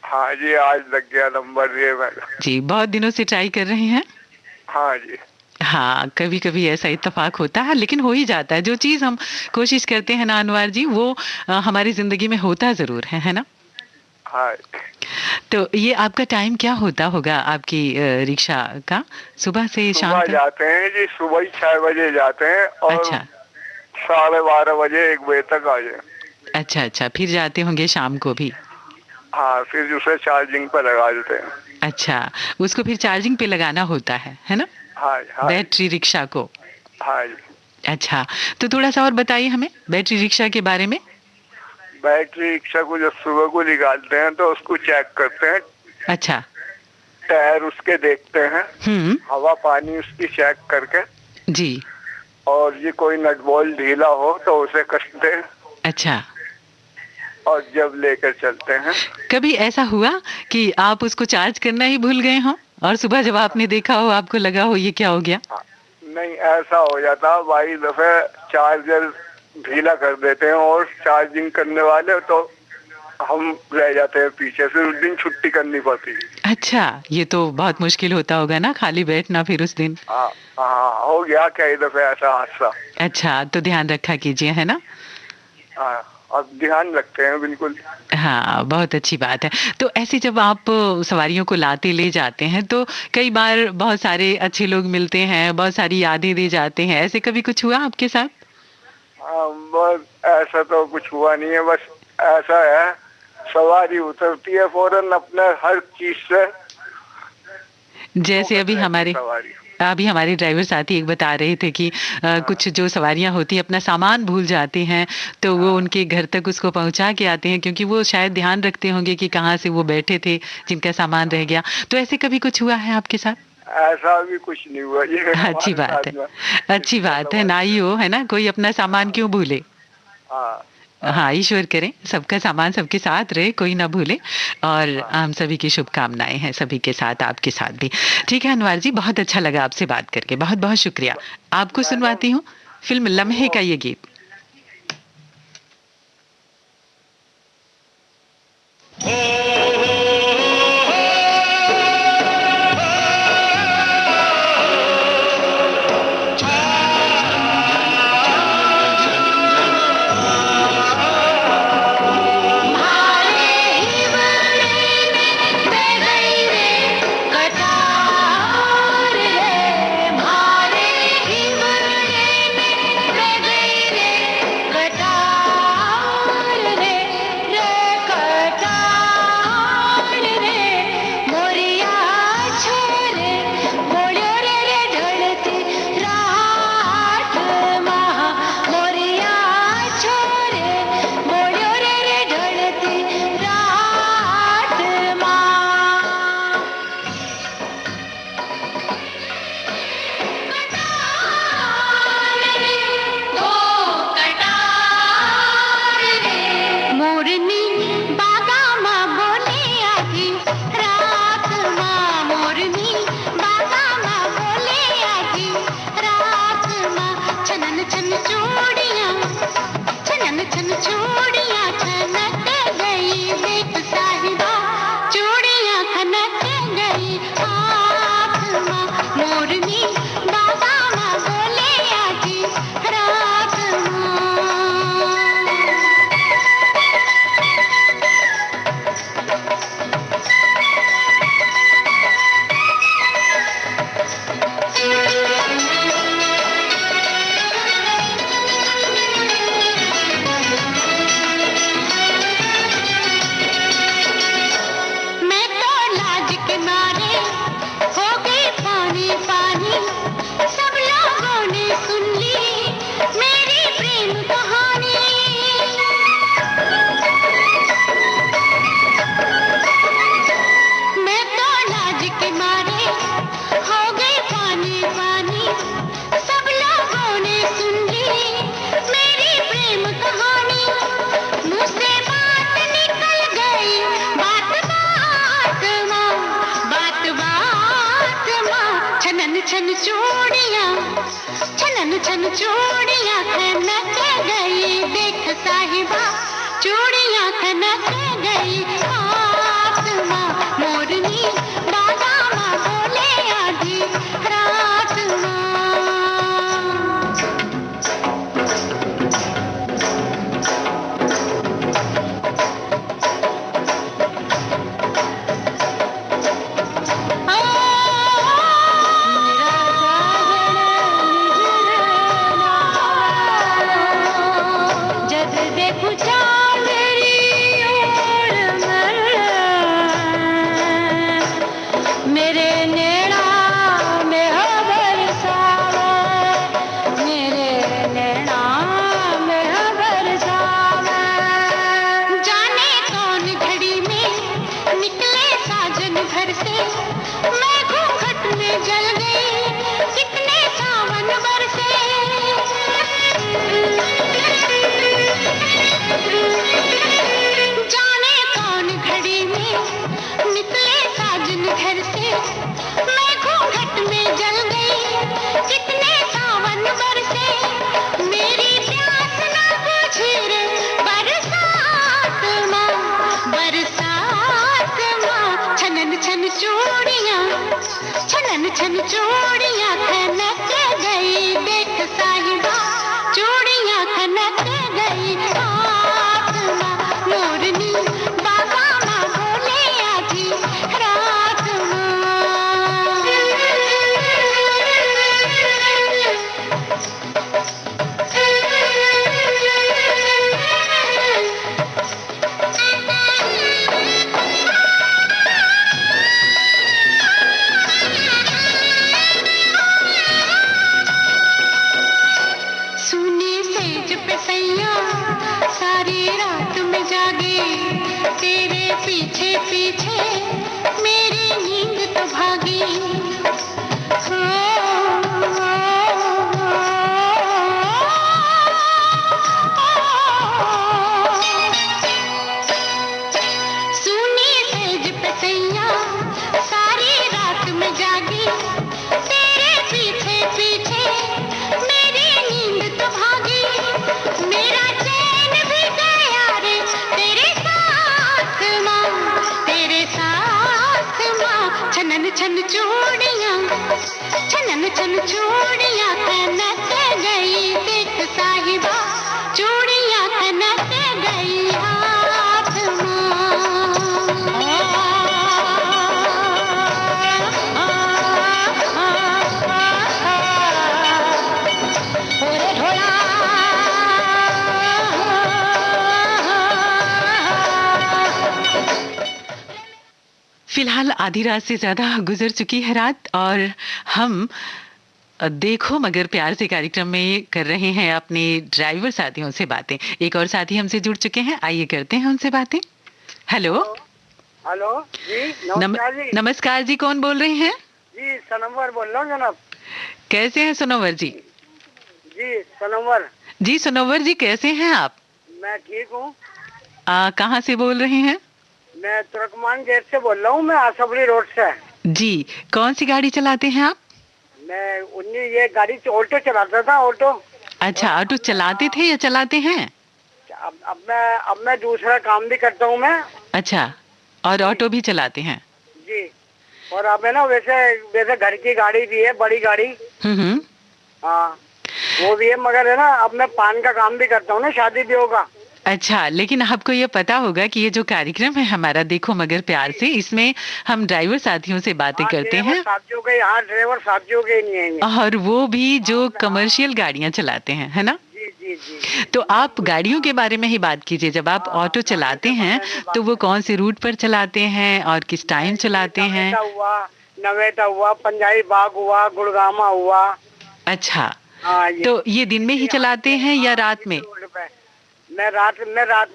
हाँ जी, आज लग गया नंबर ये मेरा। जी, बहुत दिनों से ट्राई कर रहे हैं? हाँ जी, हाँ, कभी कभी ऐसा इत्तेफाक होता है, लेकिन हो ही जाता है। जो चीज़ हम कोशिश करते हैं ना अनवर जी, वो हमारी जिंदगी में होता जरूर है ना? हाँ। तो ये आपका टाइम क्या होता होगा आपकी रिक्शा का, सुबह से शाम सुबह तक? जाते हैं जी, सुबह ही 6 बजे जाते हैं और अच्छा, 12:30 1 बजे तक आ जाए। अच्छा अच्छा, फिर जाते होंगे शाम को भी? हाँ, फिर उसे चार्जिंग पर लगा देते हैं। अच्छा, उसको फिर चार्जिंग पे लगाना होता है ना? हाँ हाँ। बैटरी रिक्शा को? हाँ। अच्छा, तो थोड़ा सा और बताइए हमें बैटरी रिक्शा के बारे में। बैटरी रिक्शा को जब सुबह को निकालते हैं तो उसको चेक करते हैं। अच्छा। टायर उसके देखते हैं, हवा पानी उसकी चेक करके जी। और ये कोई नट बोल्ट ढीला हो तो उसे कसते हैं। अच्छा। और जब लेकर चलते हैं। कभी ऐसा हुआ कि आप उसको चार्ज करना ही भूल गए हो और सुबह जब आपने देखा हो आपको लगा हो ये क्या हो गया? नहीं, ऐसा हो जाता भाई, दफे चार्जर ढीला कर देते हैं और चार्जिंग करने वाले तो हम रह जाते हैं पीछे, फिर उस दिन छुट्टी करनी पड़ती है। अच्छा, ये तो बहुत मुश्किल होता होगा ना खाली बैठना फिर उस दिन? हाँ, हो गया कई दफे ऐसा हादसा। अच्छा, तो ध्यान रखा कीजिए, है ना? अब ध्यान रखते हैं बिल्कुल। हाँ, बहुत अच्छी बात है। तो ऐसे जब आप सवारियों को लाते ले जाते हैं तो कई बार बहुत सारे अच्छे लोग मिलते हैं, बहुत सारी यादें दे जाते हैं, ऐसे कभी कुछ हुआ आपके साथ? बस ऐसा तो कुछ हुआ नहीं है, बस ऐसा है सवारी उतरती है फौरन अपने हर चीज से। जैसे अभी हमारे ड्राइवर साथी एक बता रहे थे कि कुछ जो सवारियां होती हैं अपना सामान भूल जाते हैं तो वो उनके घर तक उसको पहुंचा के आते हैं क्योंकि वो शायद ध्यान रखते होंगे कि कहाँ से वो बैठे थे जिनका सामान रह गया। तो ऐसे कभी कुछ हुआ है आपके साथ? ऐसा भी कुछ नहीं हुआ। ये अच्छी बात है, अच्छी बात है ना ही हो, है ना? कोई अपना सामान क्यों भूले? हाँ, ईश्वर करें सबका सामान सबके साथ रहे, कोई ना भूले। और हम सभी की शुभकामनाएं हैं सभी के साथ, आपके साथ भी। ठीक है अनवर जी, बहुत अच्छा लगा आपसे बात करके, बहुत बहुत शुक्रिया। आपको सुनवाती हूँ फिल्म लम्हे का ये गीत। साजन घर से मैं घूंघट में जल गई, कितने सावन बरसे मेरी प्यास ना बुझी रे बरसात माँ, बरसात माँ। छनन छन चूड़ियाँ, छनन छन चूड़ियाँ खनक गई, देख साहिबा चूड़ियाँ खनक गई। हाथ माँ मोरनी बाबा माँ बोले आधी रात सुने सेज पे सैया सारी रात में जागे, तेरे पीछे पीछे मेरी नींद तो भागी। सुनी सेज पे सैया सारी रात में जागी, तेरे पीछे पीछे मेरी नींद तो भागी। मेरा चैन भी गया रे तेरे साथ माँ, तेरे साथ माँ। छनन छन चूड़ियाँ, छनन छन चूड़ियाँ खनक गई, देख साहिबा चूड़ियाँ खनक गई। हाथ फिलहाल आधी रात से ज्यादा गुजर चुकी है रात और हम देखो मगर प्यार से कार्यक्रम में कर रहे हैं अपने ड्राइवर साथियों से बातें। एक और साथी हमसे जुड़ चुके हैं, आइए करते हैं उनसे बातें। हेलो हेलो जी, नमस्कार जी। नमस्कार जी, कौन बोल रहे हैं? जी सनोवर बोल रहा हूँ जनाब। कैसे हैं सनोवर जी? जी सनोवर। जी सनोवर जी, कैसे हैं आप? मैं ठीक हूँ। कहाँ से बोल रहे हैं? मैं तुर्कमान गेट से बोल रहा हूँ, मैं आसफली रोड से। जी, कौन सी गाड़ी चलाते हैं आप? मैं ये गाड़ी ऑटो चलाता था, ऑटो। अच्छा, ऑटो चलाते थे या चलाते हैं? अब मैं दूसरा काम भी करता हूँ मैं। अच्छा, और ऑटो भी चलाते हैं? जी, और अब है ना वैसे घर की गाड़ी भी है, बड़ी गाड़ी। हाँ वो भी है, मगर है ना अब मैं पान का काम भी करता हूँ ना, शादी ब्याह का। अच्छा, लेकिन आपको ये पता होगा कि ये जो कार्यक्रम है हमारा देखो मगर प्यार से, इसमें हम ड्राइवर साथियों से बातें करते हैं। साथियों के यहाँ ड्राइवर साथियों के नहीं है, और वो भी जो कमर्शियल गाड़ियाँ चलाते हैं, है ना? जी जी जी। तो आप गाड़ियों के बारे में ही बात कीजिए। जब आप ऑटो चलाते हैं तो वो कौन से रूट पर चलाते हैं और किस टाइम चलाते हैं? नवेटा हुआ, पंजाबी बाग हुआ, गुड़गामा हुआ। अच्छा, तो ये दिन में ही चलाते हैं या रात में? मैं रात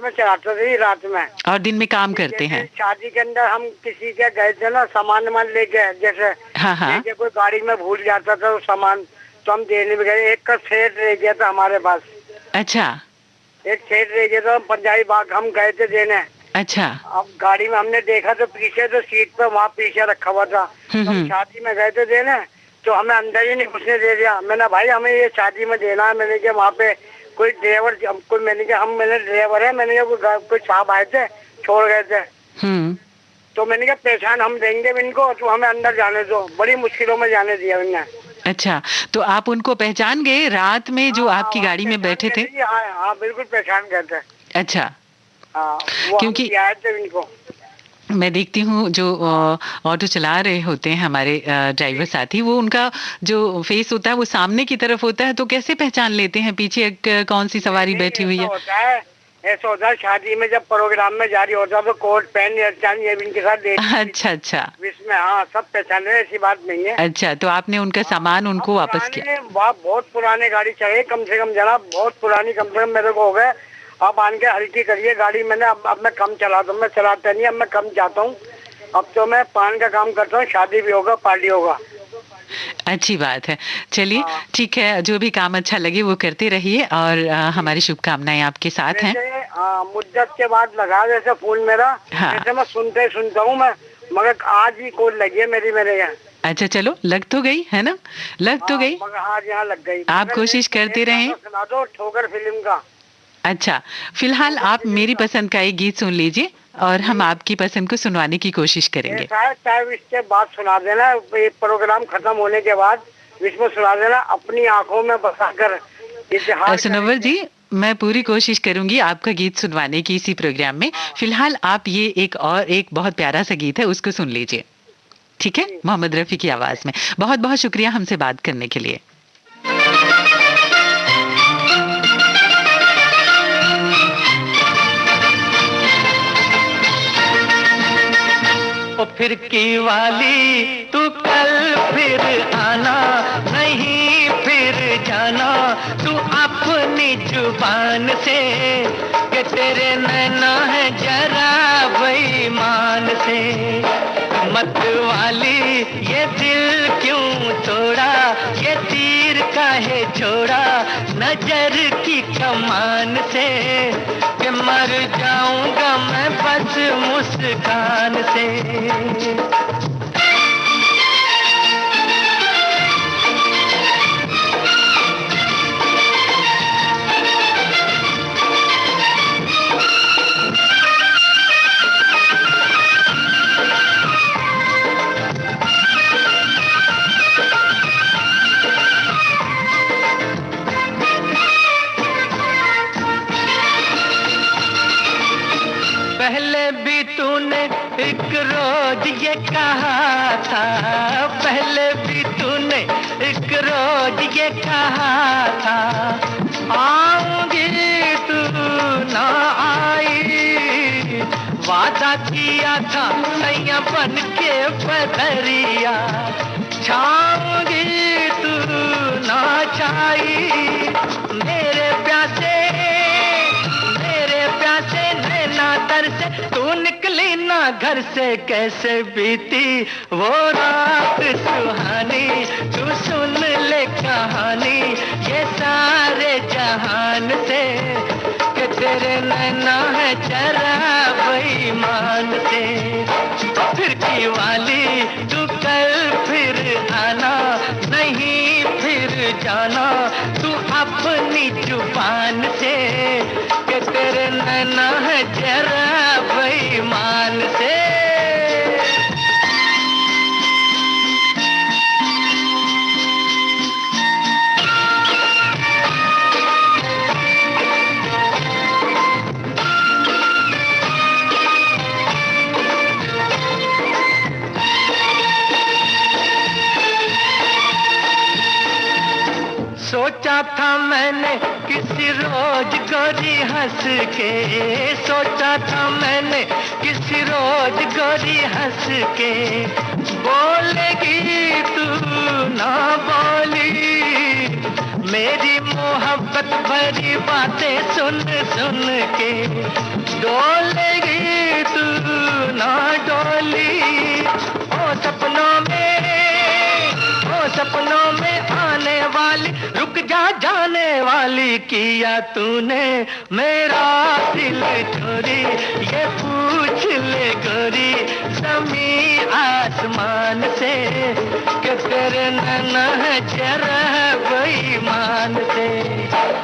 में चलाता थी, रात में। और दिन में काम करते हैं? शादी के अंदर हम किसी के गए थे ना, सामान लेके, जैसे लेके कोई गाड़ी में भूल जाता था वो सामान, तो हम देने भी गए। एक का सेट रह गया था हमारे पास। अच्छा, एक सेट रह गया था, पंजाबी बाग हम गए थे देने। अच्छा, अब गाड़ी में हमने देखा तो पीछे तो सीट पे वहाँ पीछे रखा हुआ था। तो हम शादी में गए थे देने, तो हमें अंदर ही नहीं घुसने दे दिया। मैंने भाई हमें ये शादी में देना है। मैंने कहा वहाँ पे कोई ड्राइवर, मैंने कहा मैंने ड्राइवर है, मैंने कहा कोई साहब आए थे छोड़ गए थे। तो मैंने कहा पहचान हम देंगे इनको, तो हमें अंदर जाने दो। बड़ी मुश्किलों में जाने दिया उन्होंने। अच्छा, तो आप उनको पहचान गए रात में जो आपकी गाड़ी में बैठे थे? हाँ बिल्कुल पहचान गए थे। अच्छा, वो क्योंकि आए थे इनको। मैं देखती हूँ जो ऑटो चला रहे होते हैं हमारे ड्राइवर साथी, वो उनका जो फेस होता है वो सामने की तरफ होता है, तो कैसे पहचान लेते हैं पीछे कौन सी सवारी बैठी हुई है? ऐसा होता है शादी में जब प्रोग्राम में जारी होता है तो कोट पैंट ये भी इनके साथ अच्छा अच्छा, इसमें हाँ सब पहचान रहे, ऐसी बात नहीं है। अच्छा, तो आपने उनका सामान उनको वापस किया? बहुत पुराने गाड़ी चाहिए, कम से कम जनाब बहुत पुरानी, कम से कम मेरे को हो गए। अब आन के हल्की करिए गाड़ी। मैंने अब मैं कम चलाता हूँ, मैं चलाता नहीं, अब मैं कम जाता हूँ। अब तो मैं पान का काम करता हूँ, शादी भी होगा, पार्टी होगा। अच्छी बात है, चलिए ठीक है, जो भी काम अच्छा लगे वो करते रहिए और हमारी शुभकामनाएं आपके साथ हैं। मुद्दत के बाद लगा जैसे फोन मेरा, जैसे मैं सुनता हूँ, मैं मगर आज ही कॉल लगी है मेरी मेरे यहाँ। अच्छा चलो, लग तो गई है ना, लग तो गई। मगर आज यहाँ लग गई। आप कोशिश करते रहें। सुना दो ठोकर फिल्म का। अच्छा, फिलहाल आप मेरी पसंद का एक गीत सुन लीजिए और हम आपकी पसंद को सुनवाने की कोशिश करेंगे। चाहे इसके बाद सुना देना, ये प्रोग्राम खत्म होने के बाद इसमें सुना देना, अपनी आंखों में बसाकर इतिहास। सुनोवर जी, मैं पूरी कोशिश करूंगी आपका गीत सुनवाने की इसी प्रोग्राम में। फिलहाल आप ये एक बहुत प्यारा सा गीत है, उसको सुन लीजिए, ठीक है? मोहम्मद रफी की आवाज में। बहुत बहुत शुक्रिया हमसे बात करने के लिए। ओ फिरकी वाली तू कल फिर आना, नहीं फिर जाना तू अपनी जुबान से, कि तेरे नैना है जरा बेईमान से। मत वाली ये दिल क्यों तोड़ा, ये तीर काहे छोड़ा नजर की कमान से, कि मर जाऊंगा मैं बस मुस्कान से। पहले भी तूने एक रोज ये कहा था, पहले भी तूने एक रोज ये कहा था, आऊंगी तू ना आई। वादा किया था सैया बन के बदरिया, छाऊंगी तू ना छाई। मेरे प्यासे नैना तर से तू निकली ना घर से, कैसे बीती वो रात सुहानी। तू सुन ले कहानी ये सारे जहान से, कि तेरे नैना है जरा बेईमान से। फिरकी वाली तू कल फिर आना, नहीं फिर जाना तू अपनी जुबान से, कि तेरे नैना है जरा बेईमान से। सोचा था मैंने किसी रोज गोरी हंस के, सोचा था मैंने किसी रोज गोरी हंस के, बोलेगी तू ना बोली मेरी मोहब्बत भरी बातें सुन सुन के, डोलेगी तू ना डोली। ओ सपनों में आने वाली, रुक जा जाने वाली, किया तूने मेरा दिल चोरी। ये पूछ ले गोरी ज़मीं आसमान से, कि तेरे नैना है जरा बेईमान से।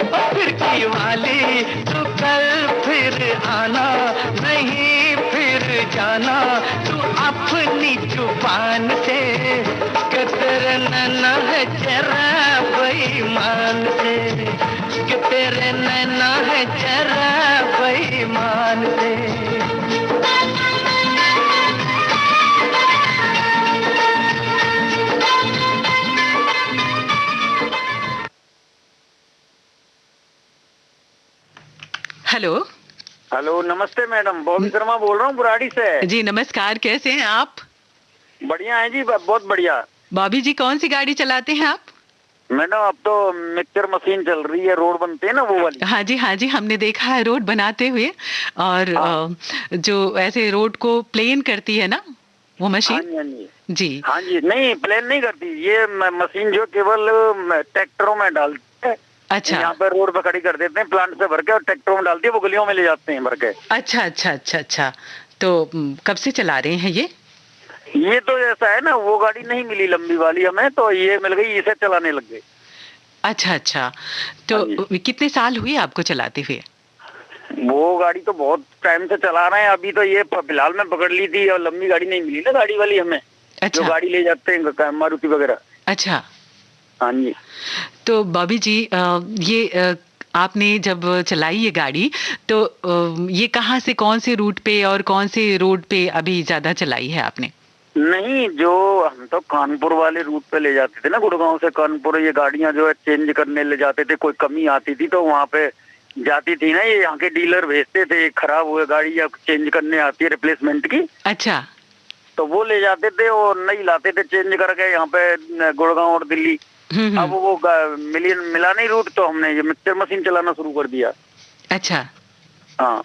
ओ फिरकी वाली तू कल फिर आना, नहीं फिर जाना तू अपनी जुबान से, कि तेरे नैना है जरा बेईमान से, कि तेरे नैना है जरा बेईमान से। हेलो हेलो, नमस्ते मैडम, बॉबी शर्मा बोल रहा हूँ बुराड़ी से। जी नमस्कार, कैसे हैं आप? बढ़िया है जी, बहुत बढ़िया। बॉबी जी कौन सी गाड़ी चलाते हैं आप? मैडम अब तो मिक्सचर मशीन चल रही है, रोड बनते हैं ना वो वाली। हाँ जी, हमने देखा है रोड बनाते हुए, और जो ऐसे रोड को प्लेन करती है ना वो मशीन। हाँ जी जी, हाँ जी, नहीं प्लेन नहीं करती ये मशीन, जो केवल ट्रैक्टरों में डालती है। अच्छा, यहाँ पर रोड पे खड़ी कर देते हैं प्लांट से भर के, और ट्रैक्टरों में डालती है, वो गलियों में ले जाते हैं भर के। अच्छा, तो कब से चला रहे हैं ये? ये तो ऐसा है ना, वो गाड़ी नहीं मिली लंबी वाली हमें, तो ये मिल गई, इसे चलाने लग गए। अच्छा अच्छा, तो कितने साल हुए आपको चलाते हुए? वो गाड़ी तो बहुत टाइम से चला रहे हैं, अभी तो ये फिलहाल में पकड़ ली थी, और लंबी गाड़ी नहीं मिली ना गाड़ी वाली हमें। अच्छा। जो गाड़ी ले जाते हैं मारुति वगैरह। अच्छा, हाँ जी। तो बॉबी जी, ये आपने जब चलाई ये गाड़ी, तो ये कहाँ से, कौन से रूट पे और कौन से रोड पे अभी ज्यादा चलाई है आपने? नहीं, जो हम तो कानपुर वाले रूट पे ले जाते थे ना, गुड़गांव से कानपुर, ये गाड़ियां जो है चेंज करने ले जाते थे, कोई कमी आती थी तो वहाँ पे जाती थी ना, ये यहाँ के डीलर भेजते थे, खराब हुए गाड़ी या चेंज करने आती है रिप्लेसमेंट की। अच्छा। तो वो ले जाते थे और नई लाते थे चेंज करके यहाँ पे गुड़गांव और दिल्ली। अब वो मिला नहीं रूट, तो हमने ये मिक्सचर मशीन चलाना शुरू कर दिया। अच्छा। हाँ।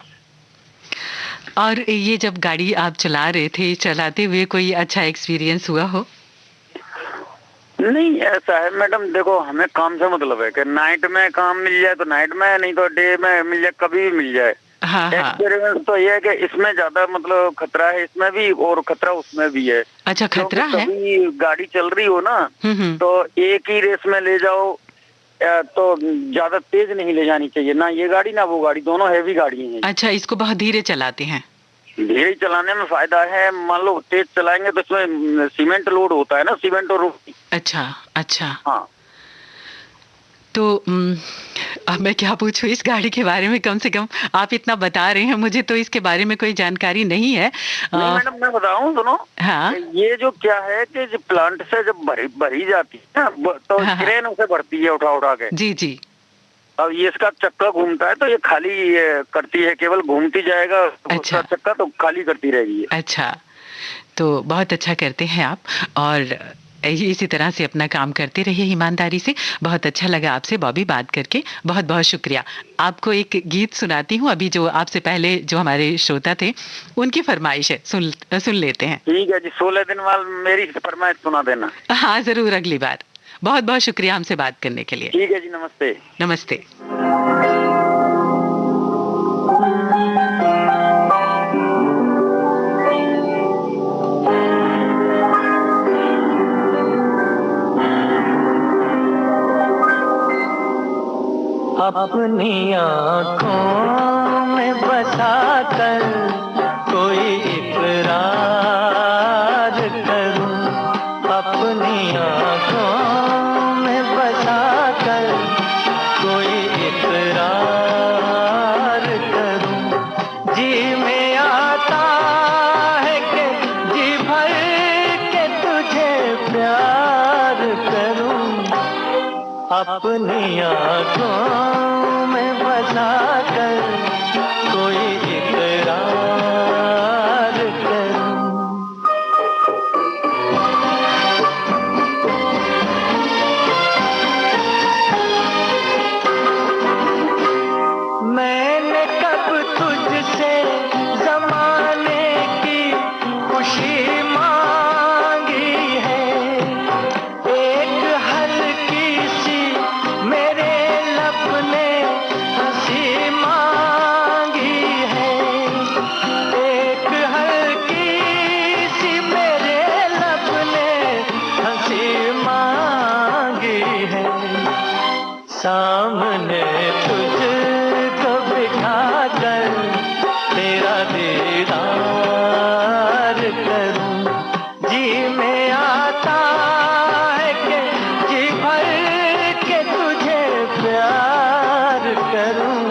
और ये जब गाड़ी आप चला रहे थे, चलाते हुए कोई अच्छा एक्सपीरियंस हुआ हो? नहीं, ऐसा है मैडम, देखो हमें काम से मतलब है कि नाइट में काम मिल जाए तो नाइट में, नहीं तो डे में मिल जाए, कभी भी मिल जाए। एक्सपीरियंस तो ये है कि इसमें ज्यादा मतलब खतरा है इसमें भी, और खतरा उसमें भी है। अच्छा, खतरा है? कभी गाड़ी चल रही हो ना, तो एक ही रेस में ले जाओ, तो ज्यादा तेज नहीं ले जानी चाहिए, ना ये गाड़ी ना वो गाड़ी, दोनों हैवी गाड़ी हैं। अच्छा, इसको बहुत धीरे चलाते हैं? धीरे चलाने में फायदा है, मान लो तेज चलाएंगे तो इसमें सीमेंट लोड होता है ना, सीमेंट और रोटी। अच्छा अच्छा। हाँ। तो अब मैं क्या पूछूं इस गाड़ी के बारे में, कम से कम आप इतना बता रहे हैं, मुझे तो इसके बारे में कोई जानकारी नहीं है। नहीं मैडम, मैं बताऊं, सुनो। हाँ। ये जो क्या है कि जब प्लांट से जब भरी जाती है ना, तो क्रेन उसे भरती है उठा उठा के। जी जी। अब ये इसका चक्का घूमता है, तो ये खाली करती है, केवल घूमती जाएगा। अच्छा। चक्का तो खाली करती रहेगी। अच्छा, तो बहुत अच्छा करते हैं आप, और इसी तरह से अपना काम करते रहिए ईमानदारी से। बहुत अच्छा लगा आपसे बॉबी बात करके, बहुत बहुत शुक्रिया। आपको एक गीत सुनाती हूँ, अभी जो आपसे पहले जो हमारे श्रोता थे उनकी फरमाइश है, सुन लेते हैं। ठीक है जी, 16 दिन बाद मेरी फरमाइश सुना देना। हाँ जरूर, अगली बार। बहुत बहुत शुक्रिया हमसे बात करने के लिए। ठीक है जी, नमस्ते। नमस्ते। अपनी आँखों में बसा कर कोई इकरार करूं, अपनी आँखों में बसा कर कोई इकरार करूं। जी में आता है कि जी भर के तुझे प्यार करूं, अपनी आँखों में बसा कर कोई इकरार करूं। मैंने कब तुझसे ज़माने की खुशी मांगी है, एक हल्की सी मेरे लब ने हंसी मांगी है, एक हल्की सी मेरे लब ने हंसी मांगी है। सामने तुझको बिठा कर तेरा दीदार करूं, जी में आता है कि जी भर के तुझे प्यार करूं,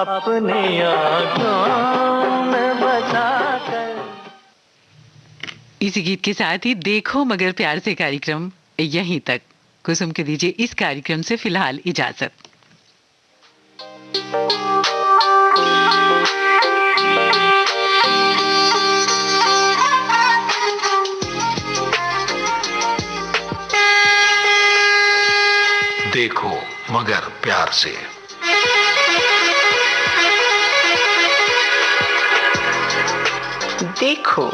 अपनी आँखों में बसा कर। इसी गीत के साथ ही देखो मगर प्यार से कार्यक्रम यहीं तक। कुसुम के दीजिए इस कार्यक्रम से फिलहाल इजाजत। देखो मगर प्यार से। देखो